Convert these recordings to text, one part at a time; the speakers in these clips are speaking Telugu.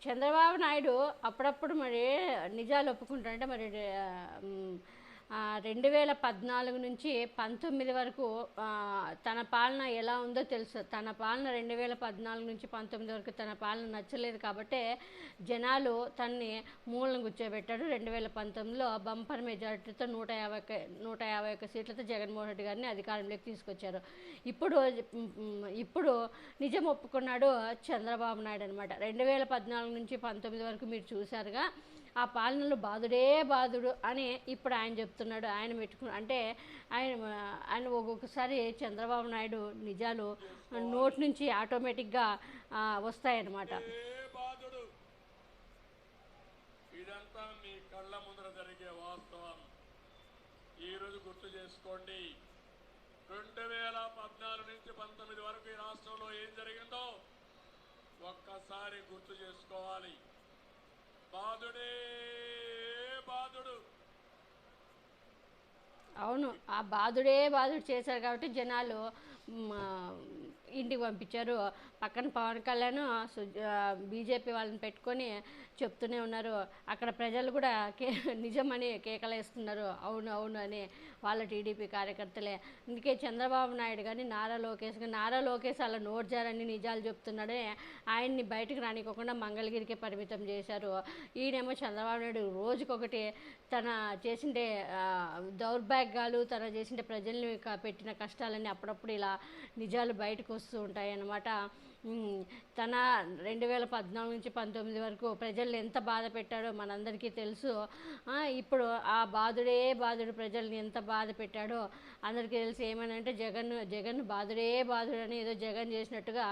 చంద్రబాబు నాయుడు అప్పుడప్పుడు మరి నిజాలు ఒప్పుకుంటాడంటే మరి 2014 నుంచి 19 వరకు తన పాలన ఎలా ఉందో తెలుసు. తన పాలన 2014 నుంచి 19 వరకు తన పాలన నచ్చలేదు కాబట్టే జనాలు తనని మూలన కూర్చోబెట్టారు. 2019లో బంపర్ మెజారిటీతో 151 సీట్లతో జగన్మోహన్ రెడ్డి గారిని అధికారంలోకి తీసుకొచ్చారు. ఇప్పుడు నిజం ఒప్పుకున్నాడు చంద్రబాబు నాయుడు అనమాట. 2014 నుంచి 19 వరకు మీరు చూశారుగా, ఆ పాలనలో బాధుడు అని ఇప్పుడు ఆయన చెప్తున్నాడు. ఆయన అంటే ఆయన ఒక్కొక్కసారి చంద్రబాబు నాయుడు నిజాలు నోటి నుంచి ఆటోమేటిక్గా వస్తాయన్నమాట. ఇదంతా మీ కళ్ళ ముందర జరిగే వాస్తవం. ఈరోజు గుర్తు చేసుకోండి, 2014 నుంచి 19 వరకు ఈ రాష్ట్రంలో ఏం జరిగిందో ఒక్కసారి గుర్తు చేసుకోవాలి. బాధుడే బాధుడు. అవును, ఆ బాధుడు చేశారు కాబట్టి జనాలు ఇంటికి పంపించారు. పక్కన పవన్ కళ్యాణ్ బీజేపీ వాళ్ళని పెట్టుకొని చెప్తూనే ఉన్నారు. అక్కడ ప్రజలు కూడా నిజమని కేకలేస్తున్నారు, అవును అవును అని వాళ్ళ టీడీపీ కార్యకర్తలే. అందుకే చంద్రబాబు నాయుడు కానీ నారా లోకేష్ అలా నోట్జారని నిజాలు చెప్తున్నాడే ఆయన్ని బయటకు రానికోకుండా మంగళగిరికే పరిమితం చేశారు. ఈయనేమో చంద్రబాబు నాయుడు రోజుకొకటి తన చేసిండే దౌర్భాగ్యాలు, తన చేసిండే ప్రజల్ని పెట్టిన కష్టాలన్నీ అప్పుడప్పుడు ఇలా నిజాలు బయటకు వస్తూ ఉంటాయి అన్నమాట. తన 2014 నుంచి 19 వరకు ప్రజల్ని ఎంత బాధ పెట్టాడో మనందరికీ తెలుసు. ఇప్పుడు ఆ బాధుడు ప్రజల్ని ఎంత బాధ పెట్టాడో అందరికీ తెలుసు. ఏమనంటే జగన్ బాధుడు అని ఏదో జగన్ చేసినట్టుగా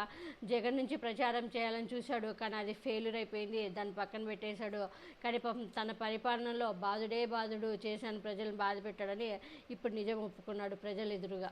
జగన్ నుంచి ప్రచారం చేయాలని చూశాడు, కానీ అది ఫెయిల్యూర్ అయిపోయింది, దాన్ని పక్కన పెట్టేశాడు. కానీ పాపం తన పరిపాలనలో బాధుడు చేశాను, ప్రజలను బాధ పెట్టాడని ఇప్పుడు నిజం ఒప్పుకున్నాడు ప్రజలు ఎదురుగా.